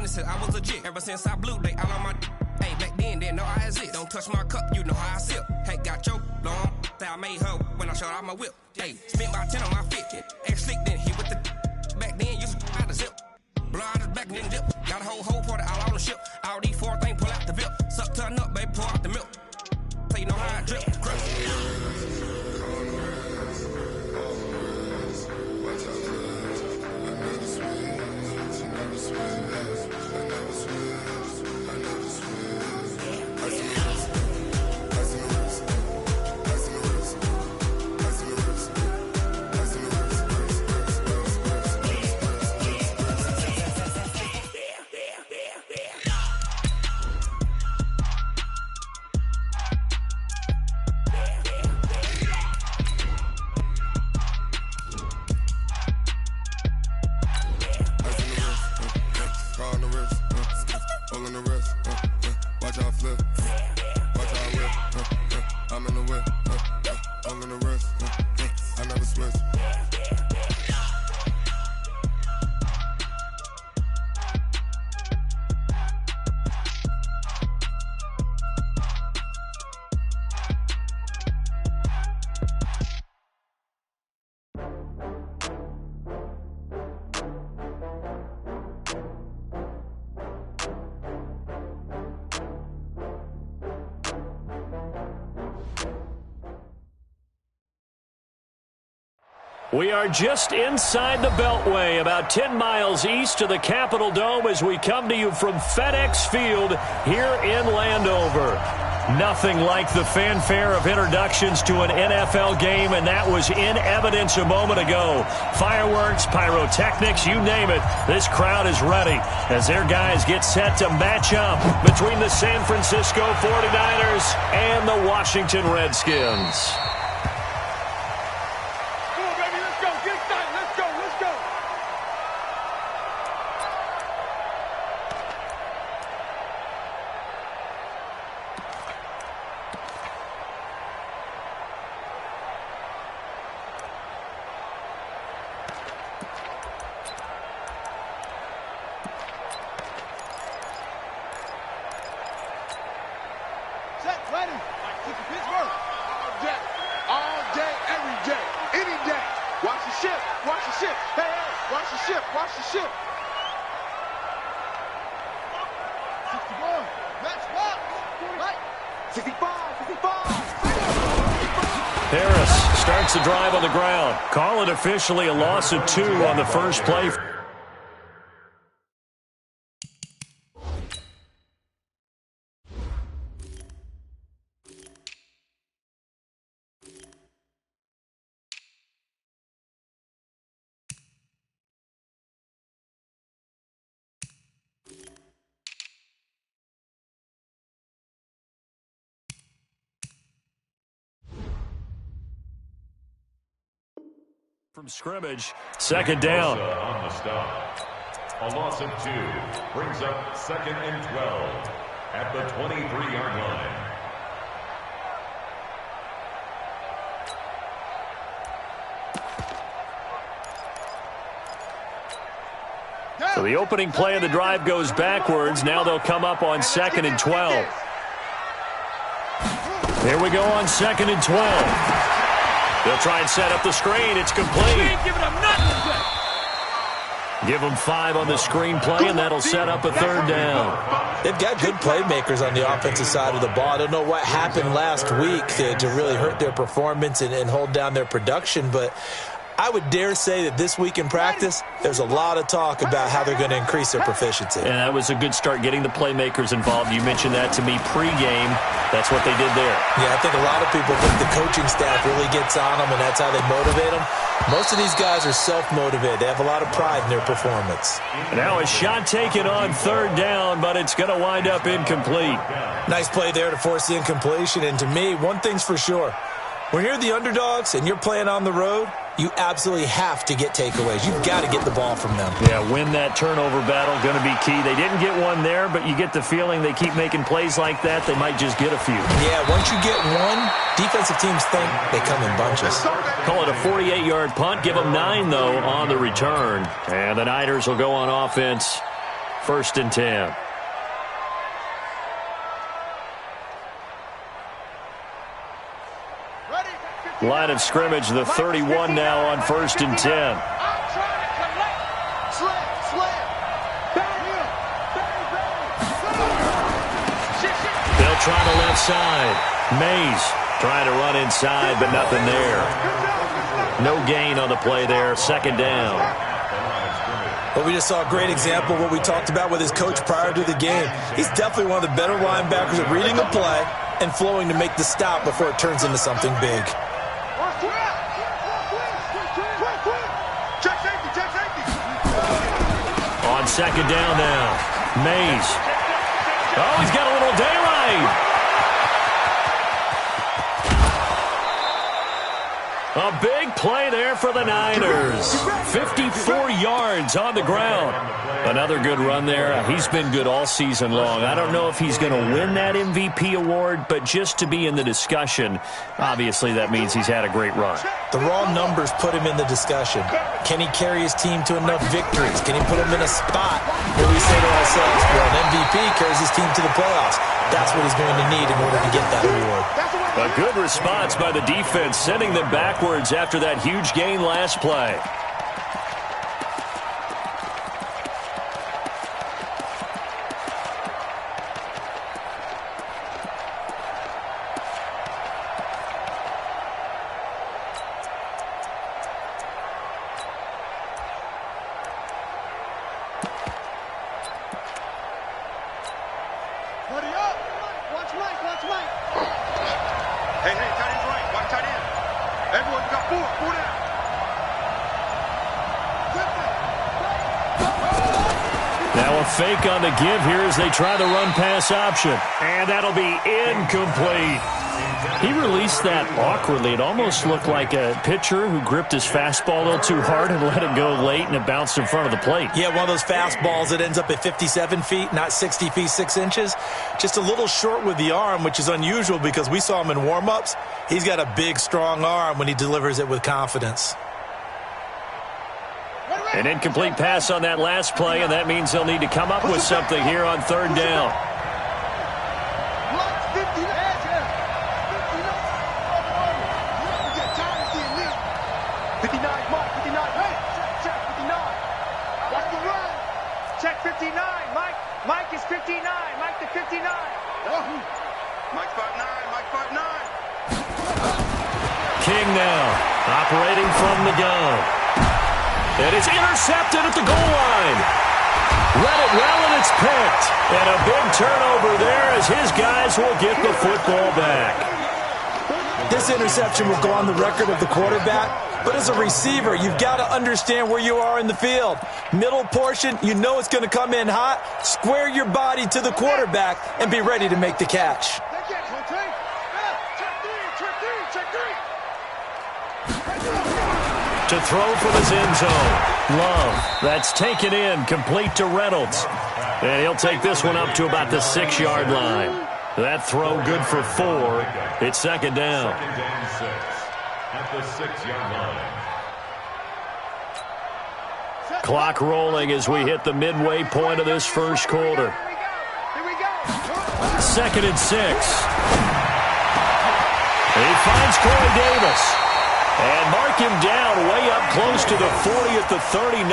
since I was a jit. Ever since I blew, they all on my hey, back then, didn't know I exist. Don't touch my cup, you know how I sip. Hey, got your long, that I made her when I showed out my whip. Hey, spent about 10 on my fit. Ex-slick, then hit with the back then, used to out the zip. Blow out his back, then dip. Got a whole party all on the ship. All these 4 things, pull out the VIP. Suck, turn up, baby, pour out the milk. So you know how I drip. We are just inside the Beltway, about 10 miles east of the Capitol Dome as we come to you from FedEx Field here in Landover. Nothing like the fanfare of introductions to an NFL game, and that was in evidence a moment ago. Fireworks, pyrotechnics, you name it. This crowd is ready as their guys get set to match up between the San Francisco 49ers and the Washington Redskins. Harris starts the drive on the ground. Call it officially a loss of 2 on the first play. From scrimmage, second down. On the stop. A loss of 2 brings up 2nd and 12 at the 23-yard line. So the opening play of the drive goes backwards. Now they'll come up on 2nd and 12. Here we go on 2nd and 12. They'll try and set up the screen. It's complete. Give them 5 on the screen play, and that'll set up a 3rd down. They've got good playmakers on the offensive side of the ball. I don't know what happened last week to really hurt their performance and hold down their production, but I would dare say that this week in practice, there's a lot of talk about how they're going to increase their proficiency. And that was a good start, getting the playmakers involved. You mentioned that to me pregame. That's what they did there. Yeah, I think a lot of people think the coaching staff really gets on them, and that's how they motivate them. Most of these guys are self-motivated. They have a lot of pride in their performance. Now a shot taken on 3rd down, but it's going to wind up incomplete. Nice play there to force the incompletion. And to me, one thing's for sure. When you're the underdogs and you're playing on the road, you absolutely have to get takeaways. You've got to get the ball from them. Yeah, win that turnover battle, going to be key. They didn't get one there, but you get the feeling they keep making plays like that, they might just get a few. Yeah, once you get one, defensive teams think they come in bunches. Call it a 48-yard punt. Give them 9, though, on the return. And the Niners will go on offense 1st and 10. Line of scrimmage, the 31 now on 1st and 10. They'll try the left side. Mays trying to run inside, but nothing there. No gain on the play there. 2nd down. Well, we just saw a great example of what we talked about with his coach prior to the game. He's definitely one of the better linebackers at reading a play and flowing to make the stop before it turns into something big. On 2nd down now. Mays. Oh, he's got a little daylight. A big play there for the Niners. 54 yards on the ground. Another good run there. He's been good all season long. I don't know if he's going to win that MVP award, but just to be in the discussion, obviously that means he's had a great run. The raw numbers put him in the discussion. Can he carry his team to enough victories? Can he put him in a spot where we say to ourselves, well, an MVP carries his team to the playoffs? That's what he's going to need in order to get that award. A good response by the defense, sending them backwards after that huge gain last play. Fake on the give here as they try the run-pass option. And that'll be incomplete. He released that awkwardly. It almost looked like a pitcher who gripped his fastball a little too hard and let it go late, and it bounced in front of the plate. Yeah, one of those fastballs that ends up at 57 feet, not 60 feet, 6 inches. Just a little short with the arm, which is unusual because we saw him in warm-ups. He's got a big, strong arm when he delivers it with confidence. An incomplete pass on that last play, and that means they'll need to come up with something here on 3rd down. Check 59. Mike is 59. Mike to 59. Mike 5'9. Mike 5'9. King now, operating from the gun. And it's intercepted at the goal line. Read it well, and it's picked. And a big turnover there as his guys will get the football back. This interception will go on the record of the quarterback, but as a receiver, you've got to understand where you are in the field. Middle portion, you know it's going to come in hot. Square your body to the quarterback and be ready to make the catch. To throw for the end zone. Love. That's taken in, complete to Reynolds. And he'll take this one up to about the 6-yard line. That throw good for 4. It's 2nd down. 2nd and 6 at the 6-yard line. Clock rolling as we hit the midway point of this first quarter. 2nd and 6. He finds Corey Davis. And mark him down way up close to the 40 at the 39.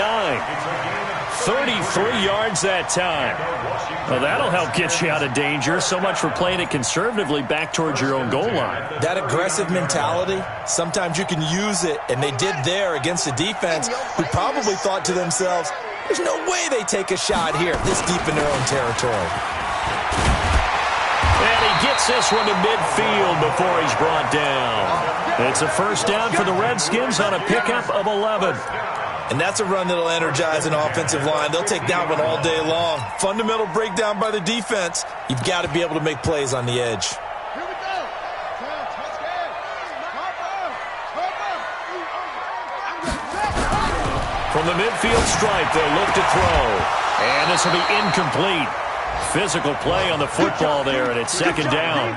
33 yards that time. Well, that'll help get you out of danger. So much for playing it conservatively back towards your own goal line. That aggressive mentality, sometimes you can use it, and they did there against a defense who probably thought to themselves, there's no way they take a shot here this deep in their own territory. And he gets this one to midfield before he's brought down. It's a 1st down for the Redskins on a pickup of 11. And that's a run that'll energize an offensive line. They'll take that one all day long. Fundamental breakdown by the defense. You've got to be able to make plays on the edge. From the midfield stripe, they'll look to throw. And this will be incomplete. Physical play on the football there, and it's 2nd down.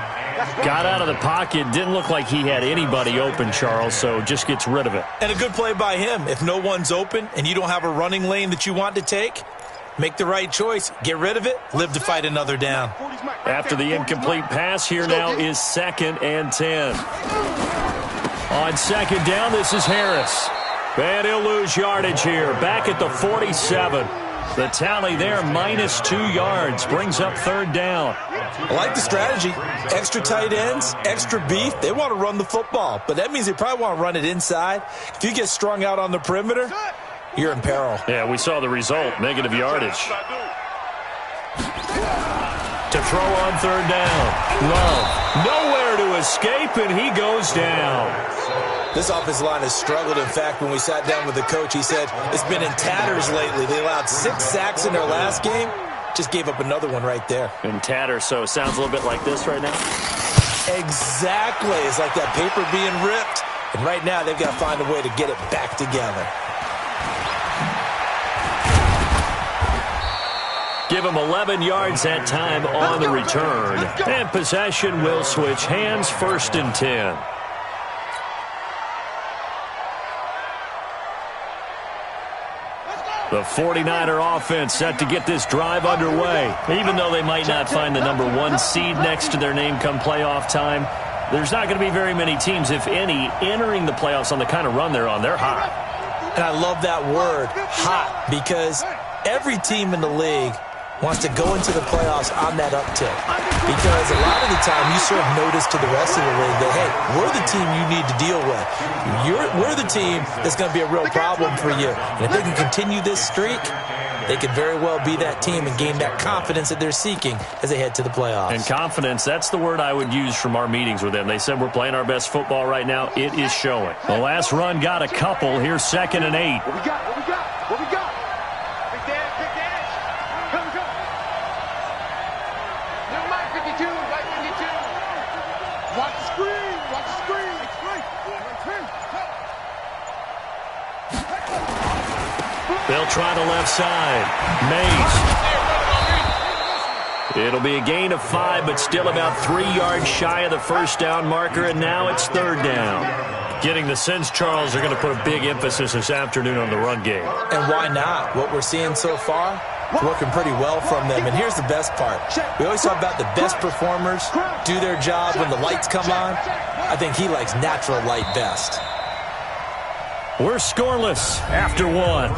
Got out of the pocket. Didn't look like he had anybody open, Charles, so just gets rid of it. And a good play by him. If no one's open and you don't have a running lane that you want to take, Make the right choice. Get rid of it. Live to fight another down. After the incomplete pass, here now is 2nd and 10. On 2nd down, this is Harris. And he'll lose yardage here. Back at the 47. The tally there, -2 yards. Brings up 3rd down. I like the strategy. Extra tight ends, extra beef. They want to run the football, but that means they probably want to run it inside. If you get strung out on the perimeter, you're in peril. Yeah, we saw the result, negative yardage. To throw on 3rd down. Love, nowhere to escape, and he goes down. This offensive line has struggled. In fact, when we sat down with the coach, he said it's been in tatters lately. They allowed 6 sacks in their last game. Just gave up another one right there. In tatters, so it sounds a little bit like this right now? Exactly. It's like that paper being ripped. And right now, they've got to find a way to get it back together. Give him 11 yards that time on the return. And possession will switch hands, 1st and 10. The 49er offense set to get this drive underway. Even though they might not find the number 1 seed next to their name come playoff time, there's not going to be very many teams, if any, entering the playoffs on the kind of run they're on. They're hot. And I love that word, hot, because every team in the league wants to go into the playoffs on that uptick. Because a lot of the time you serve notice to the rest of the league that, hey, we're the team you need to deal with. We're the team that's going to be a real problem for you. And if they can continue this streak, they could very well be that team and gain that confidence that they're seeking as they head to the playoffs. And confidence, that's the word I would use from our meetings with them. They said we're playing our best football right now. It is showing. The last run got a couple. Here's 2nd and 8. What we got? What we got? What we got? Big dash, big dash. Come. Never mind, 52, right 52. Watch the screen, watch the screen. They'll try the left side. Mays. It'll be a gain of 5, but still about 3 yards shy of the 1st down marker, and now it's 3rd down. Getting the sense, Charles, are going to put a big emphasis this afternoon on the run game. And why not? What we're seeing so far, it's working pretty well from them. And here's the best part. We always talk about the best performers do their job when the lights come on. I think he likes natural light best. We're scoreless after 1.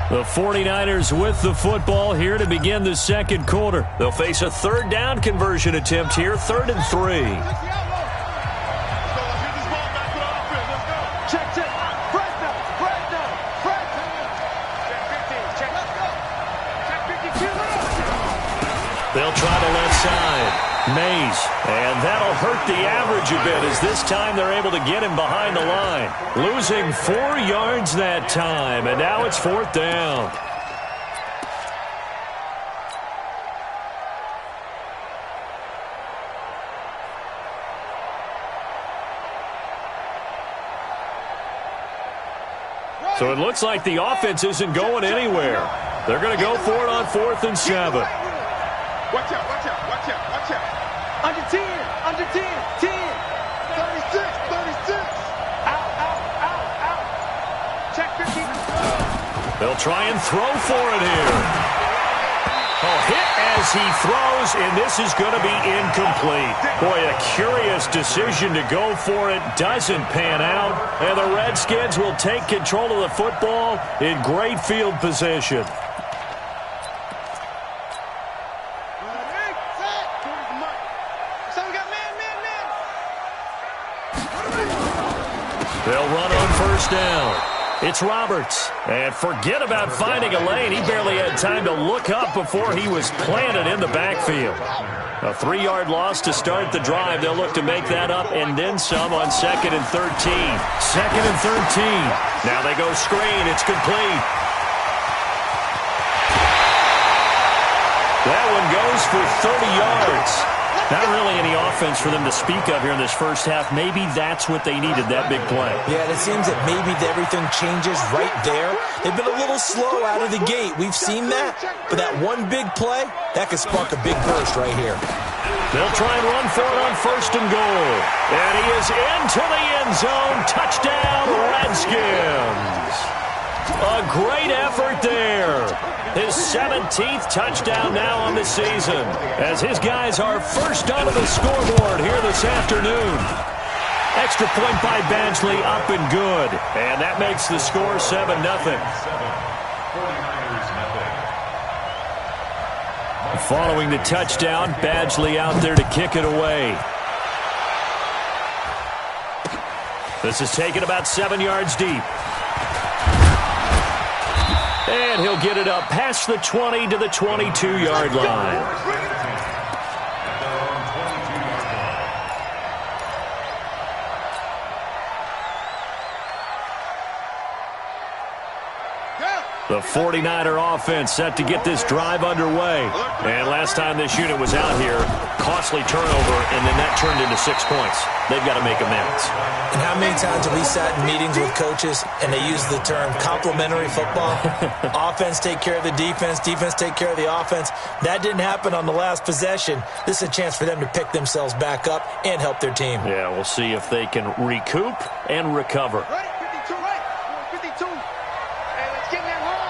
The 49ers with the football here to begin the 2nd quarter. They'll face a 3rd down conversion attempt here, 3rd and 3. Check. Fresno. Check 52. They'll try the left side. Mays, and that'll hurt the average a bit as this time they're able to get him behind the line. Losing 4 yards that time, and now it's 4th down. So it looks like the offense isn't going anywhere. They're going to go for it on 4th and 7. Watch out. Under 10. 10. 36. Out. Check 50. They'll try and throw for it here. Hit as he throws, and this is going to be incomplete. Boy, a curious decision to go for it. Doesn't pan out, and the Redskins will take control of the football in great field position. They'll run on 1st down. It's Roberts. And forget about finding a lane. He barely had time to look up before he was planted in the backfield. A 3-yard loss to start the drive. They'll look to make that up and then some on 2nd and 13. 2nd and 13. Now they go screen. It's complete. That one goes for 30 yards. Not really any offense for them to speak of here in this first half. Maybe that's what they needed, that big play. Yeah, and it seems that maybe everything changes right there. They've been a little slow out of the gate. We've seen that. But that one big play, that could spark a big burst right here. They'll try and run for it on 1st and goal. And he is into the end zone. Touchdown, Redskins. A great effort there. His 17th touchdown now on the season, as his guys are first onto the scoreboard here this afternoon. Extra point by Badgley, up and good. And that makes the score 7-0. Following the touchdown, Badgley out there to kick it away. This is taken about 7 yards deep. And he'll get it up past the 20 to the 22-yard line. The 49er offense set to get this drive underway. And last time this unit was out here, costly turnover, and then that turned into 6 points. They've got to make amends. And how many times have we sat in meetings with coaches and they use the term complementary football? Offense take care of the defense, defense take care of the offense. That didn't happen on the last possession. This is a chance for them to pick themselves back up and help their team. Yeah, we'll see if they can recoup and recover. Right, 52, right. 52. Hey, let's get in that roll.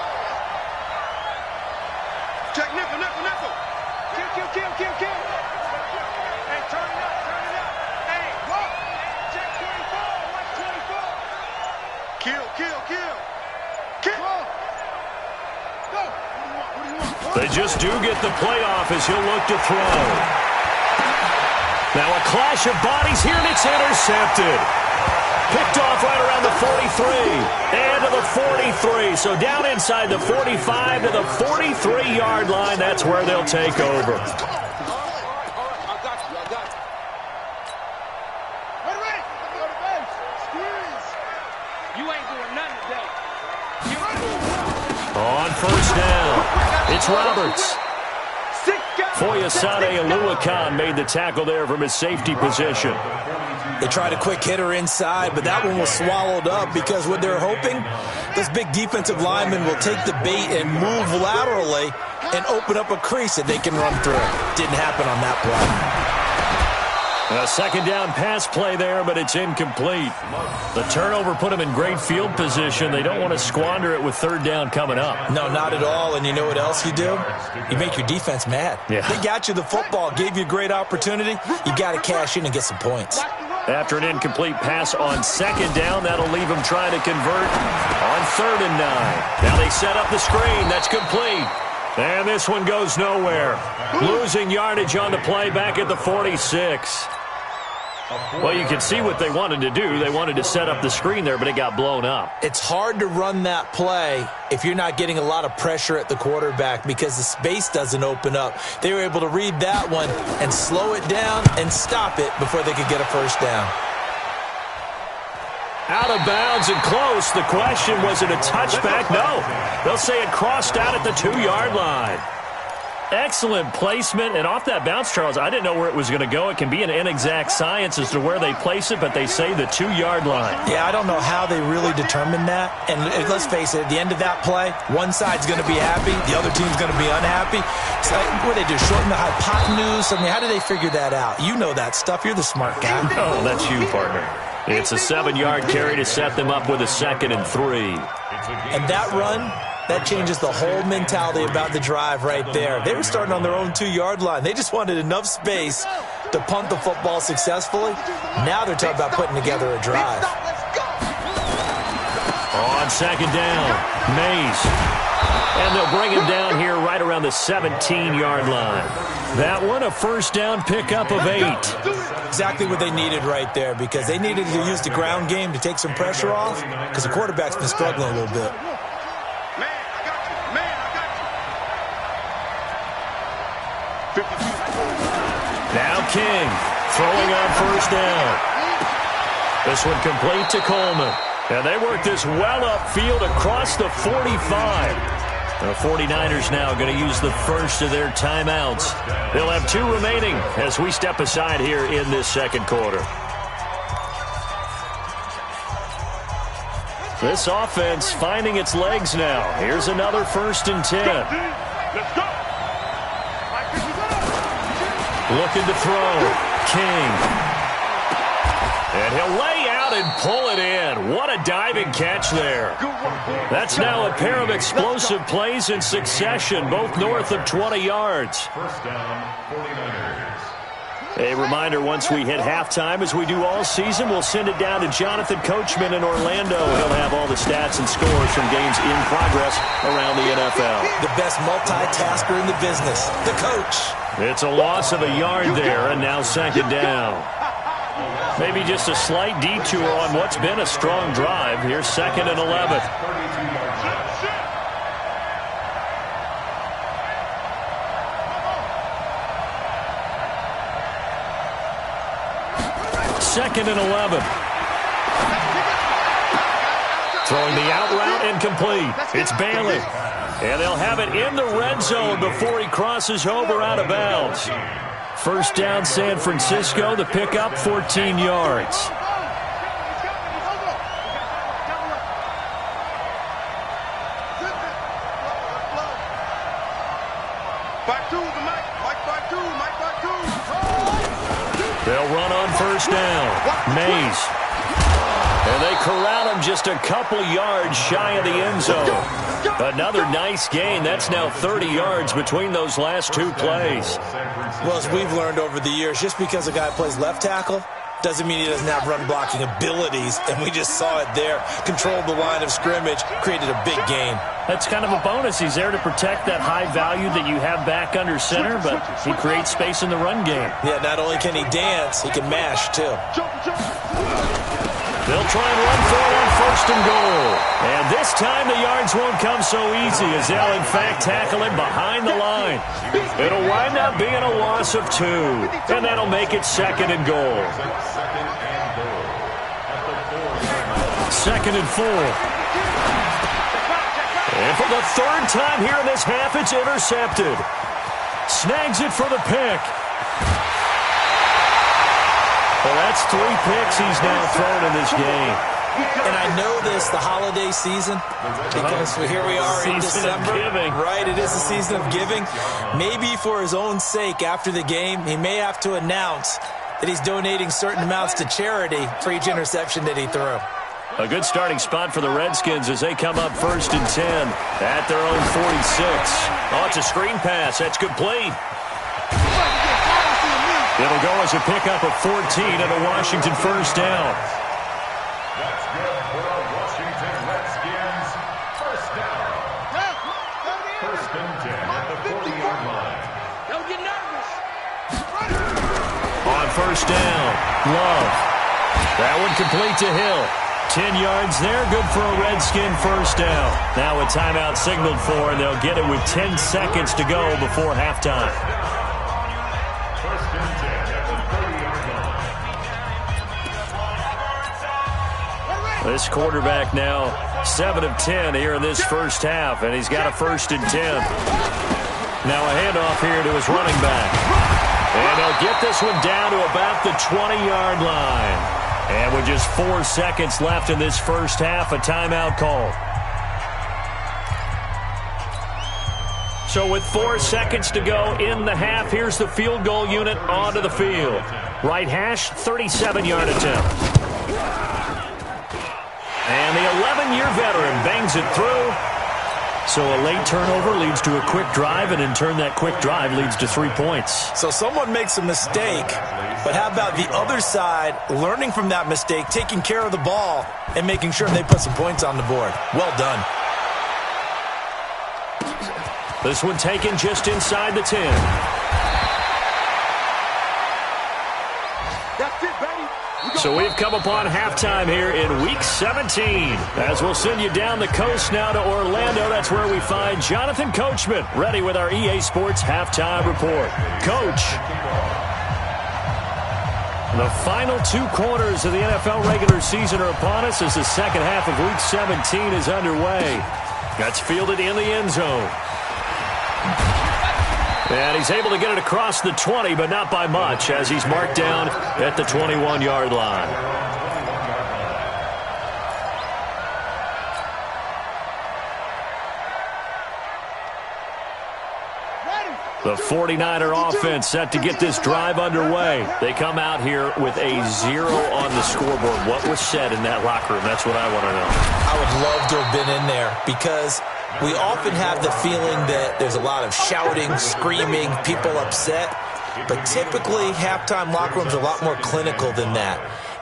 Check nickel. Kill. Hey, turn it up. Hey, whoa. Check 24. Watch 24. Kill. Go. What do you want? They just do get the playoff as he'll look to throw. Now a clash of bodies here, and it's intercepted. Picked off right around the 43 and to the 43. So down inside the 45 to the 43-yard line. That's where they'll take over. I got you. Ready. Go to base. Squeeze. You ain't doing nothing today. You ready? On first down, it's Roberts. Foyesade Aluakan made the tackle there from his safety position. They tried a quick hitter inside, but that one was swallowed up because what they're hoping, this big defensive lineman will take the bait and move laterally and open up a crease that they can run through. Didn't happen on that play. A second down pass play there, but it's incomplete. The turnover put them in great field position. They don't want to squander it with third down coming up. No, not at all. And you know what else you do? You make your defense mad. Yeah. They got you the football, gave you a great opportunity. You got to cash in and get some points. After an incomplete pass on second down, that'll leave them trying to convert on 3rd and 9. Now they set up the screen. That's complete. And this one goes nowhere. Losing yardage on the play back at the 46. Well, you can see what they wanted to do. They wanted to set up the screen there, but it got blown up. It's hard to run that play if you're not getting a lot of pressure at the quarterback because the space doesn't open up. They were able to read that one and slow it down and stop it before they could get a first down. Out of bounds and close. The question, was it a touchback? No. They'll say it crossed out at the 2-yard line. Excellent placement, and off that bounce, Charles, I didn't know where it was going to go. It can be an inexact science as to where they place it, but they say the 2-yard line. Yeah, I don't know how they really determined that. And let's face it, at the end of that play, one side's going to be happy, the other team's going to be unhappy. It's like, what do they do, shorten the hypotenuse? I mean, how do they figure that out? You know that stuff. You're the smart guy. Oh, that's you, partner. It's a 7-yard carry to set them up with a 2nd and 3. And that run, that changes the whole mentality about the drive right there. They were starting on their own 2-yard line. They just wanted enough space to punt the football successfully. Now they're talking about putting together a drive. On 2nd down, Mays. And they'll bring him down here right around the 17-yard line. That one, a first down pickup of 8. Exactly what they needed right there because they needed to use the ground game to take some pressure off because the quarterback's been struggling a little bit. Now King throwing on first down. This one complete to Coleman. And they work this well upfield across the 45. The 49ers now going to use the first of their timeouts. They'll have 2 remaining as we step aside here in this second quarter. This offense finding its legs now. Here's another 1st and 10. Let's go. Looking to throw. King. And he'll lay out and pull it in. What a diving catch there. That's now a pair of explosive plays in succession, both north of 20 yards. First down, 49ers. A reminder, once we hit halftime, as we do all season, we'll send it down to Jonathan Coachman in Orlando. He'll have all the stats and scores from games in progress around the NFL. The best multitasker in the business, the coach. It's a loss of a yard there, and now second down. Maybe just a slight detour on what's been a strong drive. Here's 2nd and 11. 2nd and 11. Throwing the out route incomplete. It's Bailey. And they'll have it in the red zone before he crosses over out of bounds. First down, San Francisco. The pickup, 14 yards. They'll run on first down. Mays. And they corral him just a couple yards shy of the end zone. Another nice gain. That's now 30 yards between those last two plays. Well, as we've learned over the years, just because a guy plays left tackle doesn't mean he doesn't have run-blocking abilities, and we just saw it there. Controlled the line of scrimmage, created a big gain. That's kind of a bonus. He's there to protect that high value that you have back under center, but he creates space in the run game. Yeah, not only can he dance, he can mash, too. They'll try and run for it on first and goal. And this time the yards won't come so easy as they'll, in fact, tackle him behind the line. It'll wind up being a loss of 2, and that'll make it 2nd and goal. 2nd and 4. And for the 3rd time here in this half, it's intercepted. Snags it for the pick. Well, that's 3 picks he's now thrown in this game. And I know this, the holiday season, because here we are in December. Right, it is the season of giving. Maybe for his own sake, after the game, he may have to announce that he's donating certain amounts to charity for each interception that he threw. A good starting spot for the Redskins as they come up 1st and 10 at their own 46. Oh, it's a screen pass. That's complete. It'll go as a pickup of 14 and a Washington first down. That's good for the Washington Redskins. First down. 1st and 10 at the 40-yard line. Don't get nervous. On first down, Love. That one complete to Hill. 10 yards there, good for a Redskin first down. Now a timeout signaled for, and they'll get it with 10 seconds to go before halftime. This quarterback now 7 of 10 here in this first half, and he's got a 1st and 10. Now a handoff here to his running back. And he'll get this one down to about the 20-yard line. And with just 4 seconds left in this first half, a timeout call. So with 4 seconds to go in the half, here's the field goal unit onto the field. Right hash, 37-yard attempt. And the 11-year veteran bangs it through. So a late turnover leads to a quick drive, and in turn that quick drive leads to 3 points. So someone makes a mistake, but how about the other side learning from that mistake, taking care of the ball, and making sure they put some points on the board? Well done. This one taken just inside the 10. That's it, baby. So we've come upon halftime here in Week 17. As we'll send you down the coast now to Orlando, that's where we find Jonathan Coachman, ready with our EA Sports Halftime Report. Coach. The final 2 quarters of the NFL regular season are upon us as the second half of Week 17 is underway. That's fielded in the end zone. And he's able to get it across the 20, but not by much, as he's marked down at the 21-yard line. Ready. The 49er offense set to get this drive underway. They come out here with a 0 on the scoreboard. What was said in that locker room? That's what I want to know. I would love to have been in there because we often have the feeling that there's a lot of shouting, screaming, people upset. But typically, halftime locker rooms are a lot more clinical than that.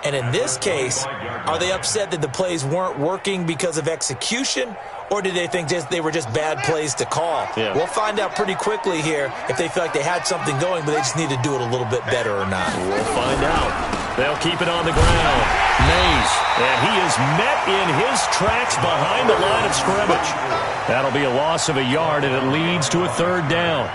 And in this case, are they upset that the plays weren't working because of execution? Or did they think they were just bad plays to call? Yeah. We'll find out pretty quickly here if they feel like they had something going, but they just need to do it a little bit better or not. We'll find out. They'll keep it on the ground. Mays, and he is met in his tracks behind the line of scrimmage. That'll be a loss of a yard, and it leads to a 3rd down.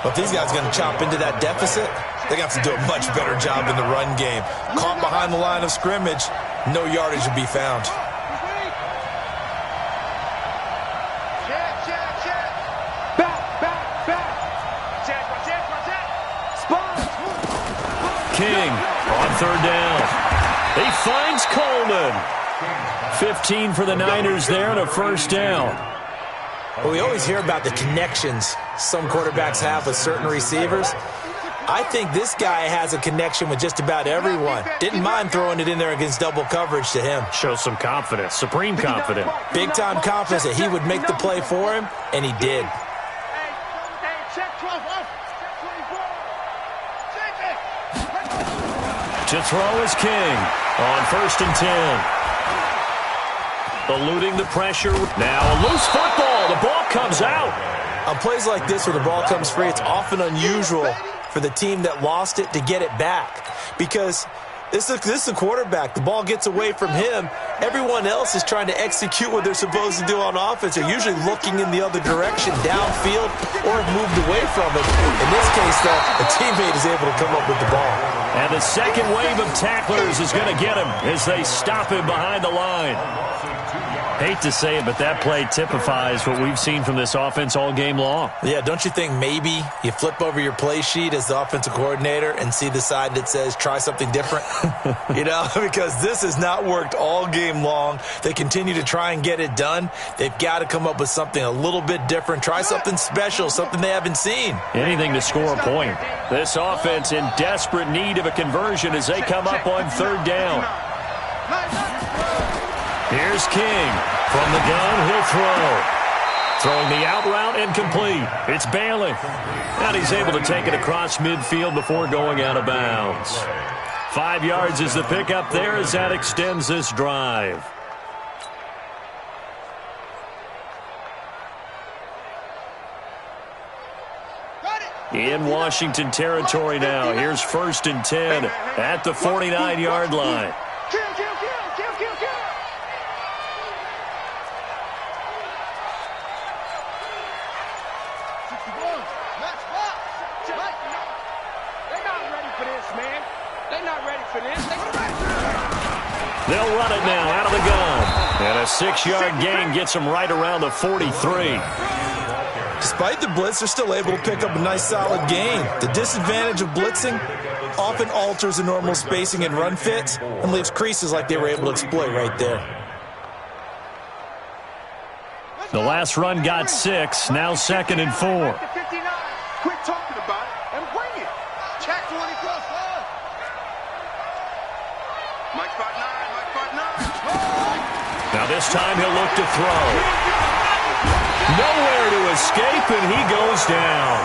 Well, if these guys are going to chop into that deficit, they're going to have to do a much better job in the run game. Caught behind the line of scrimmage, no yardage to be found. King on 3rd down. He finds Coleman. 15 for the Niners there and a 1st down. Well, we always hear about the connections some quarterbacks have with certain receivers. I think this guy has a connection with just about everyone. Didn't mind throwing it in there against double coverage to him. Shows some confidence, supreme confidence. Big-time confidence that he would make the play for him, and he did. To throw is King on 1st and 10. Eluding the pressure. Now a loose football. The ball comes out. On plays like this where the ball comes free, it's often unusual for the team that lost it to get it back. Because this is a quarterback. The ball gets away from him. Everyone else is trying to execute what they're supposed to do on offense. They're usually looking in the other direction, downfield, or have moved away from it. In this case, though, a teammate is able to come up with the ball. And the second wave of tacklers is going to get him as they stop him behind the line. Hate to say it, but that play typifies what we've seen from this offense all game long. Yeah, don't you think maybe you flip over your play sheet as the offensive coordinator and see the side that says try something different? Because this has not worked all game long. They continue to try and get it done. They've got to come up with something a little bit different. Try something special, something they haven't seen. Anything to score a point. This offense in desperate need of a conversion as they come up on 3rd down. Here's King. From the gun, he'll throw. Throwing the out route incomplete. It's Bailey. And he's able to take it across midfield before going out of bounds. 5 yards is the pickup there as that extends this drive. In Washington territory now. Here's 1st and 10 at the 49-yard line. They'll run it now out of the gun. And a 6-yard gain gets them right around the 43. Despite the blitz, they're still able to pick up a nice, solid gain. The disadvantage of blitzing often alters the normal spacing and run fits and leaves creases like they were able to exploit right there. The last run got 6, now 2nd and 4. Quit talking about it and bring it. Check 20 plus 5. Mike spot 9, Mike spot 9. Now this time he'll look to throw. Nowhere to escape, and he goes down.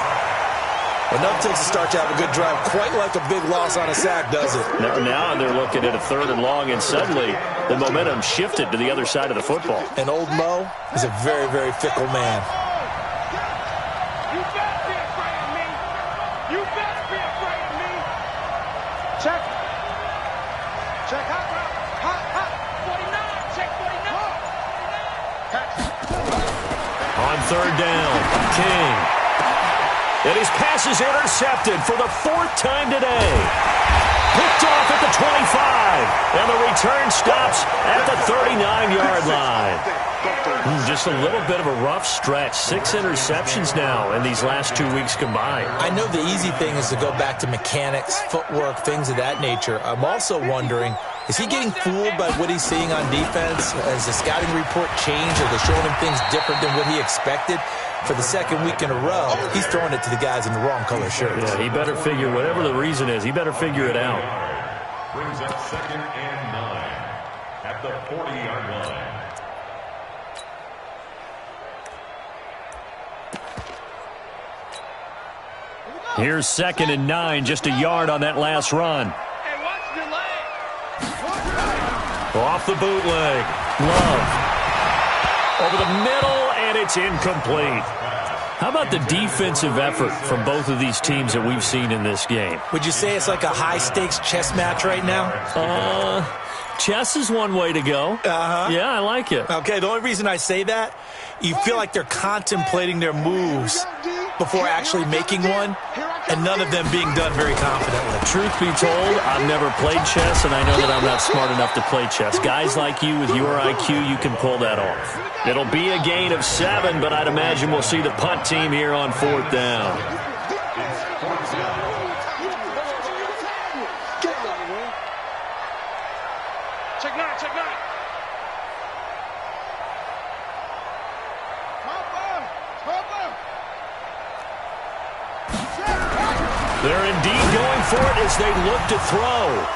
Enough takes to start to have a good drive, quite like a big loss on a sack, does it? Now they're looking at a 3rd and long, and suddenly the momentum shifted to the other side of the football. And old Mo is a very, very fickle man. You better be afraid of me. You better be afraid of me. Check. Check hot route. Hot. 49. Check 49. On 3rd down, King. And his pass is intercepted for the 4th time today. Picked off at the 25. And the return stops at the 39-yard line. Just a little bit of a rough stretch. 6 interceptions now in these last 2 weeks combined. I know the easy thing is to go back to mechanics, footwork, things of that nature. I'm also wondering, Is he getting fooled by what he's seeing on defense? Has the scouting report changed? Are they showing him things different than what he expected? For the second week in a row, he's throwing it to the guys in the wrong color shirts. Yeah, he better figure, whatever the reason is, he better figure it out. Brings up 2nd and 9 at the 40-yard line. Here's 2nd and 9, just a yard on that last run. Hey, watch the leg. Off the bootleg. Love. Over the middle, and it's incomplete. How about the defensive effort from both of these teams that we've seen in this game? Would you say it's like a high-stakes chess match right now? Chess is one way to go. Yeah, I like it. Okay, the only reason I say that, you feel like they're contemplating their moves before actually making one, and none of them being done very confidently. Truth be told, I've never played chess, and I know that I'm not smart enough to play chess. Guys like you with your IQ, you can pull that off. It'll be a gain of 7, but I'd imagine we'll see the punt team here on 4th down. Check 9, check 9. They're indeed going for it as they look to throw.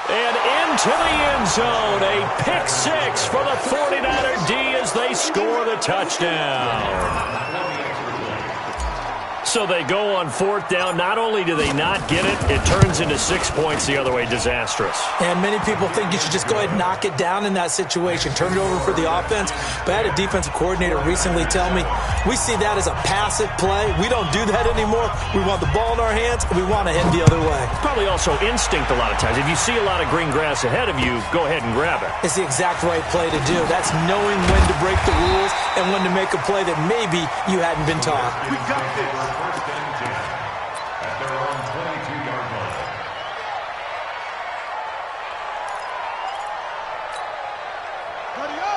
And into the end zone, a pick 6 for the 49er D as they score the touchdown. So they go on 4th down. Not only do they not get it, it turns into 6 points the other way. Disastrous. And many people think you should just go ahead and knock it down in that situation. Turn it over for the offense. But I had a defensive coordinator recently tell me, we see that as a passive play. We don't do that anymore. We want the ball in our hands, and we want to head the other way. Probably also instinct a lot of times. If you see a lot of green grass ahead of you, go ahead and grab it. It's the exact right play to do. That's knowing when to break the rules and when to make a play that maybe you hadn't been taught. We got this. 1st and 10 at their own 22-yard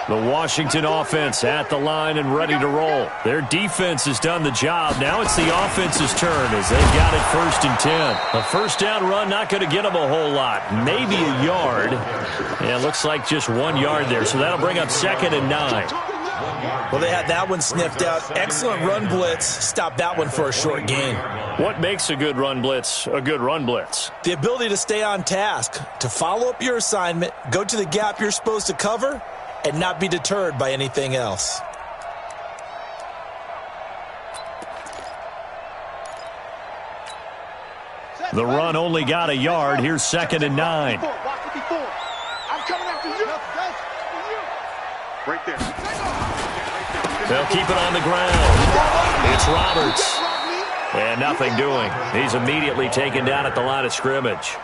line. The Washington offense at the line and ready to roll. Their defense has done the job. Now it's the offense's turn as they've got it 1st and 10. A 1st down run not going to get them a whole lot. Maybe a yard. Yeah, it looks like just 1 yard there. So that'll bring up 2nd and 9. Well, they had that one sniffed out. Excellent run blitz. Stopped that one for a short gain. What makes a good run blitz a good run blitz? The ability to stay on task, to follow up your assignment, go to the gap you're supposed to cover, and not be deterred by anything else. The run only got a yard. Here's 2nd and 9. I'm coming after you. Right there. They'll keep it on the ground. It's Roberts. And nothing doing. He's immediately taken down at the line of scrimmage.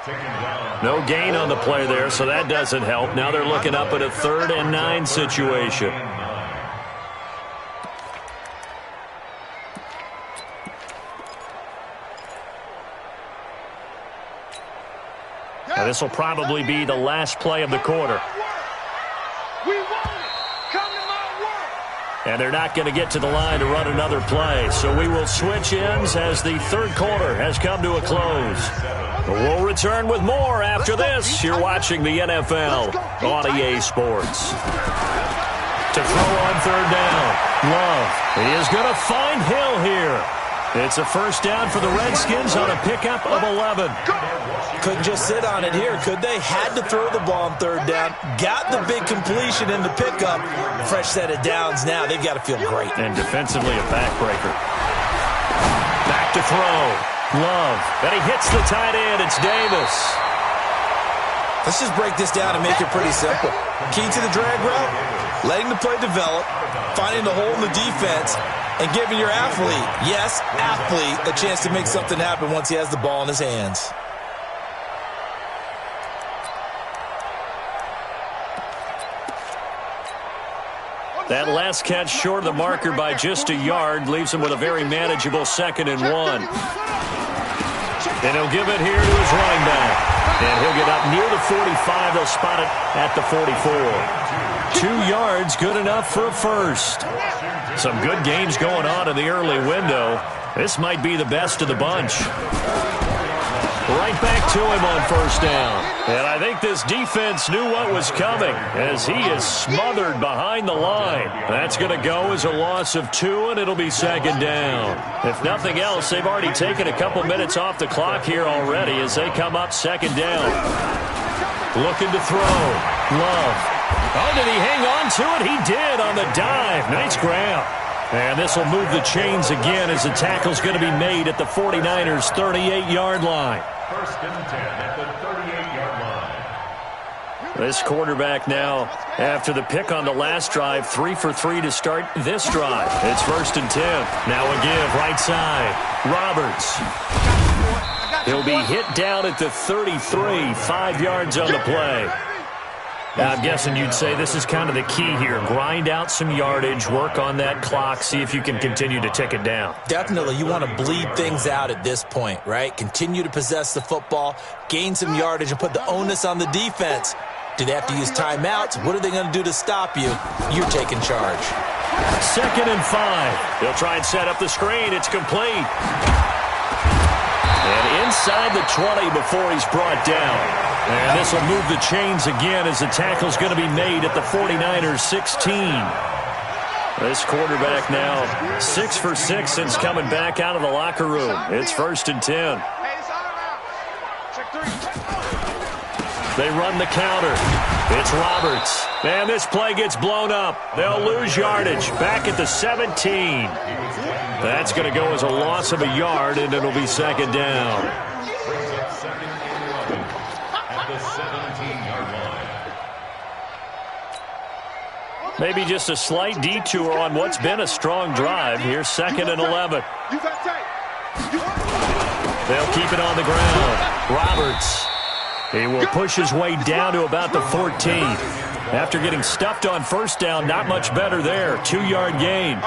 No gain on the play there, so that doesn't help. Now they're looking up at a 3rd and 9 situation. And this will probably be the last play of the quarter. We want it. Come to my work. And they're not going to get to the line to run another play. So we will switch ends as the 3rd quarter has come to a close. We'll return with more after this. You're watching the NFL on EA Sports. To throw on 3rd down. Love. He is going to find Hill here. It's a 1st down for the Redskins on a pickup of 11. Couldn't just sit on it here, could they? Had to throw the ball on 3rd down. Got the big completion in the pickup. Fresh set of downs now. They've got to feel great. And defensively a backbreaker. Back to throw. Love. And he hits the tight end. It's Davis. Let's just break this down and make it pretty simple. Key to the drag route, letting the play develop, finding the hole in the defense, and giving your athlete, yes, athlete, a chance to make something happen once he has the ball in his hands. That last catch short of the marker by just a yard leaves him with a very manageable 2nd and 1. And he'll give it here to his running back. And he'll get up near the 45. They'll spot it at the 44. 2 yards, good enough for a 1st. Some good games going on in the early window This might be the best of the bunch. Right back to him on first down. And I think this defense knew what was coming as he is smothered behind the line. That's going to go as a loss of 2, and it'll be second down. If nothing else, they've already taken a couple minutes off the clock here already as they come up second down. Looking to throw. Love. Oh, did he hang on to it? He did on the dive. Nice grab. And this will move the chains again as the tackle's going to be made at the 49ers' 38-yard line. First and 10 at the 38-yard line. This quarterback now, after the pick on the last drive, 3 for 3 to start this drive. It's first and 10. Now a give right side. Roberts. He'll be hit down at the 33, 5 yards on the play. Now, I'm guessing you'd say this is kind of the key here. Grind out some yardage, work on that clock, see if you can continue to tick it down. Definitely. You want to bleed things out at this point, right? Continue to possess the football, gain some yardage, and put the onus on the defense. Do they have to use timeouts? What are they going to do to stop you? You're taking charge. Second and 5. They'll try and set up the screen. It's complete. And inside the 20 before he's brought down. And this will move the chains again as the tackle's going to be made at the 49ers' 16. This quarterback now 6 for 6 since coming back out of the locker room. It's first and 10. They run the counter. It's Roberts. And this play gets blown up. They'll lose yardage back at the 17. That's going to go as a loss of a yard, and it'll be second down. Maybe just a slight detour on what's been a strong drive. Here's second and 11. They'll keep it on the ground. Roberts. He will push his way down to about the 14. After getting stuffed on first down, not much better there. 2-yard gain.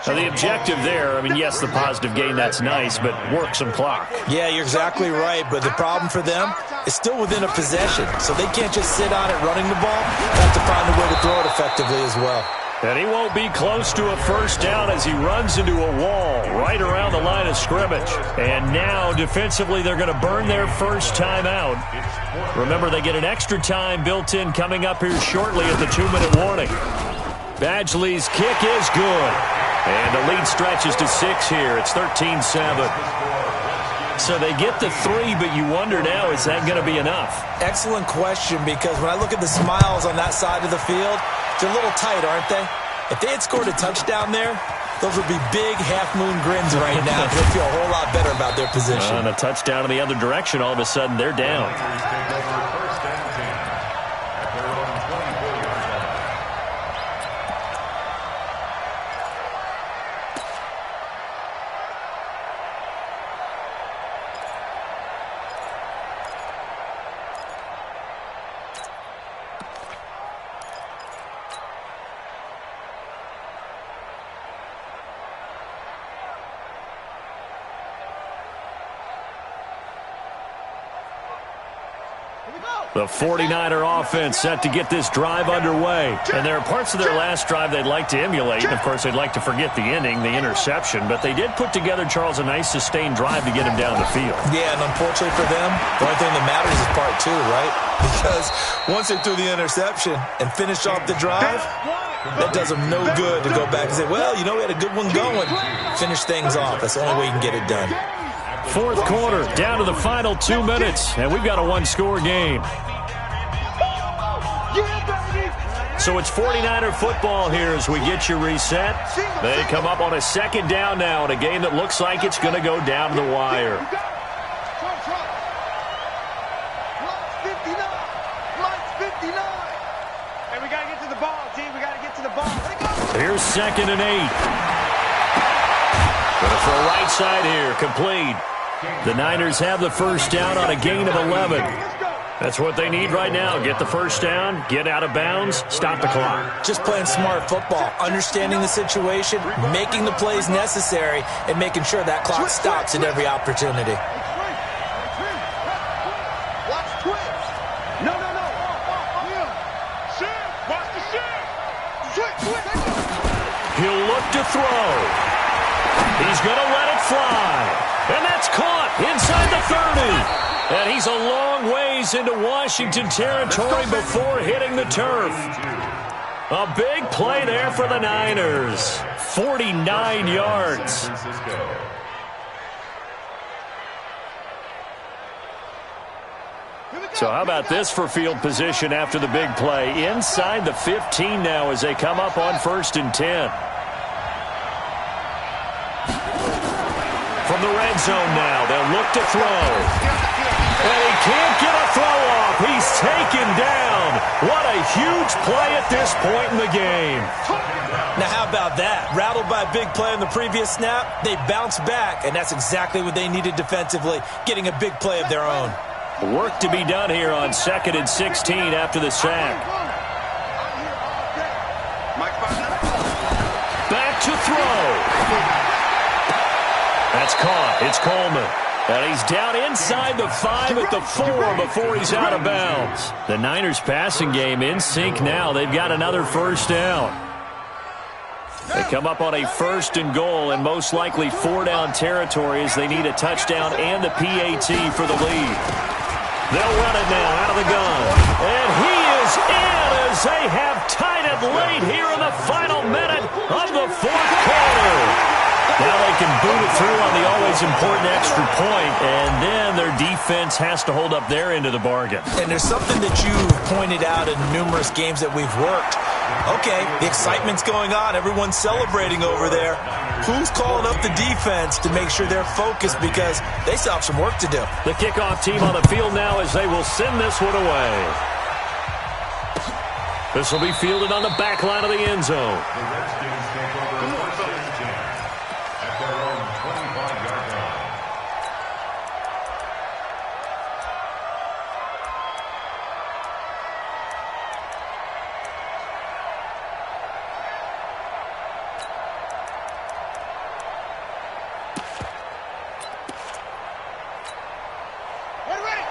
Now, the objective there, I mean, yes, the positive gain, that's nice, but work some clock. Yeah, you're exactly right, but the problem for them is still within a possession, so they can't just sit on it running the ball. They have to find a way to throw it effectively as well. And he won't be close to a first down as he runs into a wall right around the line of scrimmage. And now, defensively, they're going to burn their first time out. Remember, they get an extra time built in coming up here shortly at the 2-minute warning. Badgley's kick is good. And the lead stretches to 6 here. It's 13-7. So they get the 3, but you wonder now, is that going to be enough? Excellent question, because when I look at the smiles on that side of the field, they're a little tight, aren't they? If they had scored a touchdown there, those would be big half-moon grins right now. They feel a whole lot better about their position. And a touchdown in the other direction, all of a sudden they're down. The 49er offense set to get this drive underway. And there are parts of their last drive they'd like to emulate. And, of course, they'd like to forget the ending, the interception. But they did put together, Charles, a nice sustained drive to get him down the field. Yeah, and unfortunately for them, the only thing that matters is part 2, right? Because once they threw the interception and finished off the drive, that does them no good to go back and say, well, you know, we had a good one going. Finish things off. That's the only way you can get it done. Fourth quarter, down to the final 2 minutes, and we've got a one-score game. So it's 49er football here as we get you reset. They come up on a second down now in a game that looks like it's going to go down to the wire. Hey, we got to get to the ball, team. We got to get to the ball. Here's second and 8. Gonna throw right side here, complete. The Niners have the first down on a gain of 11. That's what they need right now. Get the first down, get out of bounds, stop the clock. Just playing smart football, understanding the situation, making the plays necessary, and making sure that clock stops at every opportunity. Watch twitch. No. Shift. Watch the shift. Switch. He'll look to throw. He's going to let it fly. And that's caught inside the 30. And he's a long ways into Washington territory before hitting the turf. A big play there for the Niners. 49 yards. So how about this for field position after the big play? Inside the 15 now as they come up on 1st and 10. From the red zone now, they'll look to throw. And he can't get a throw off. He's taken down. What a huge play at this point in the game. Now, how about that? Rattled by a big play on the previous snap, they bounce back, and that's exactly what they needed defensively, getting a big play of their own. Work to be done here on 2nd and 16 after the sack. Back to throw. That's caught. It's Coleman. And he's down inside the 5 at the 4 before he's out of bounds. The Niners passing game in sync now. They've got another first down. They come up on a 1st and goal and most likely 4-down territory as they need a touchdown and the PAT for the lead. They'll run it now out of the gun. And he is in as they have tied it late here in the final minute of the 4th quarter. Now they can boot it through on the always important extra point, and then their defense has to hold up their end of the bargain. And there's something that you've pointed out in numerous games that we've worked. Okay, the excitement's going on. Everyone's celebrating over there. Who's calling up the defense to make sure they're focused because they still have some work to do? The kickoff team on the field now as they will send this one away. This will be fielded on the back line of the end zone.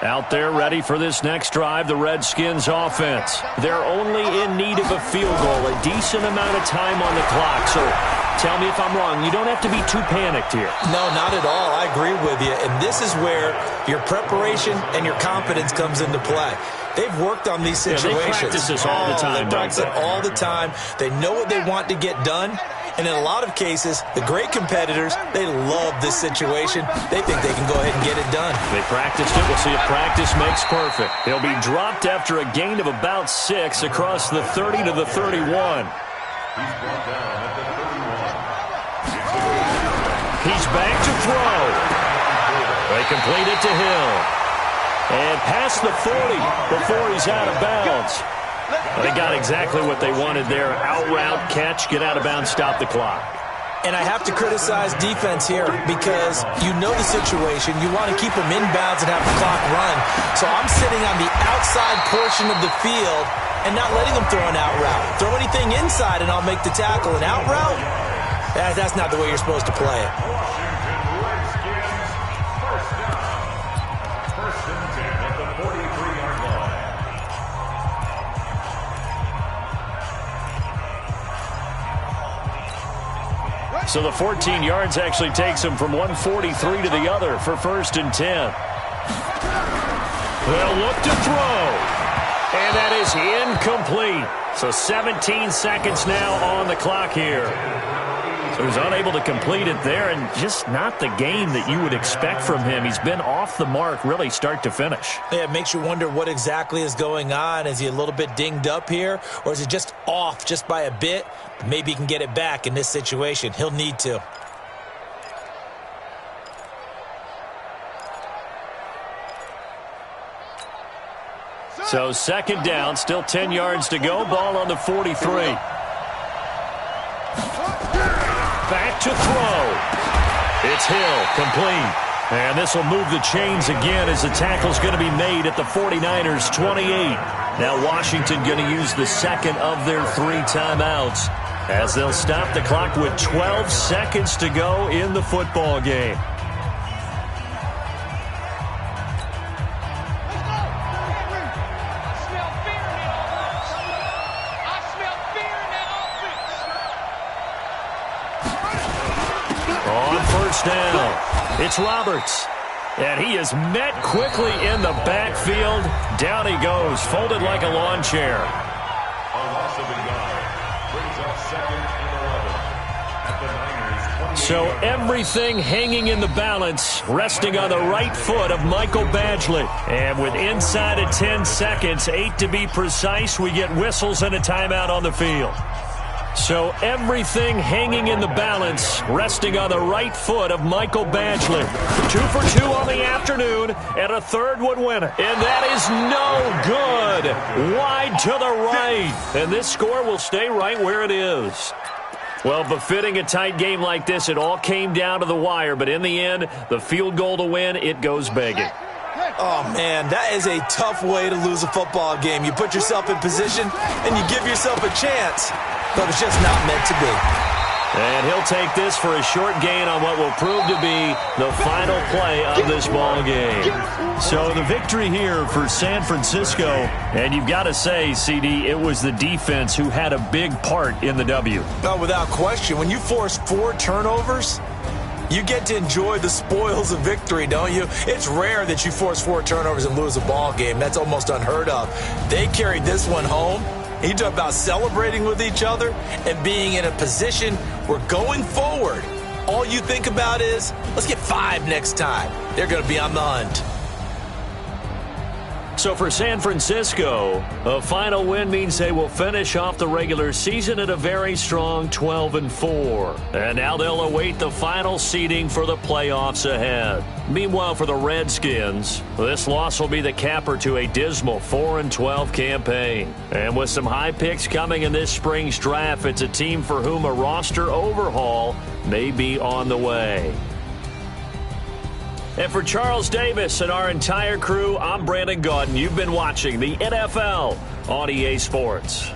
Out there ready for this next drive, the Redskins offense. They're only in need of a field goal, a decent amount of time on the clock. So tell me if I'm wrong. You don't have to be too panicked here. No, not at all. I agree with you. And this is where your preparation and your confidence comes into play. They've worked on these situations. They practice this all the time. They practice it all the time. They know what they want to get done. And in a lot of cases, the great competitors, they love this situation. They think they can go ahead and get it done. They practiced it. We'll see if practice makes perfect. He'll be dropped after a gain of about 6 across the 30 to the 31. He's back to throw. They complete it to Hill. And past the 40 before he's out of bounds. They got exactly what they wanted there. Out route, catch, get out of bounds, stop the clock. And I have to criticize defense here because you know the situation. You want to keep them inbounds and have the clock run. So I'm sitting on the outside portion of the field and not letting them throw an out route. Throw anything inside and I'll make the tackle. An out route? That's not the way you're supposed to play it. So the 14 yards actually takes him from 143 to the other for 1st and 10. They'll look to throw. And that is incomplete. So 17 seconds now on the clock here. So he's unable to complete it there, and just not the game that you would expect from him. He's been off the mark really start to finish. Yeah, it makes you wonder what exactly is going on. Is he a little bit dinged up here, or is it just off just by a bit? Maybe he can get it back in this situation. He'll need to. So 2nd down, still 10 yards to go. Ball on the 43. Back to throw. It's Hill, complete. And this will move the chains again as the tackle's going to be made at the 49ers' 28. Now Washington going to use the second of their 3 timeouts as they'll stop the clock with 12 seconds to go in the football game. On first down. It's Roberts. And he is met quickly in the backfield. Down he goes, folded like a lawn chair. A loss of a yard brings up 2nd and 11 at the Niners' 28. So everything hanging in the balance, resting on the right foot of Michael Badgley. And with inside of 10 seconds, 8 to be precise, we get whistles and a timeout on the field. So everything hanging in the balance, resting on the right foot of Michael Badgley. 2 for 2 on the afternoon, and a third would win it. And that is no good. Wide to the right. And this score will stay right where it is. Well, befitting a tight game like this, it all came down to the wire. But in the end, the field goal to win, it goes begging. Oh, man, that is a tough way to lose a football game. You put yourself in position, and you give yourself a chance. But it's just not meant to be. And he'll take this for a short gain on what will prove to be the final play of this ball game. So the victory here for San Francisco. And you've got to say, CD, it was the defense who had a big part in the W. Oh, without question. When you force 4 turnovers, you get to enjoy the spoils of victory, don't you? It's rare that you force 4 turnovers and lose a ball game. That's almost unheard of. They carried this one home. You talk about celebrating with each other and being in a position where going forward, all you think about is, let's get 5 next time. They're going to be on the hunt. So for San Francisco, a final win means they will finish off the regular season at a very strong 12-4. And now they'll await the final seeding for the playoffs ahead. Meanwhile, for the Redskins, this loss will be the capper to a dismal 4-12 campaign. And with some high picks coming in this spring's draft, it's a team for whom a roster overhaul may be on the way. And for Charles Davis and our entire crew, I'm Brandon Gaudin. You've been watching the NFL on EA Sports.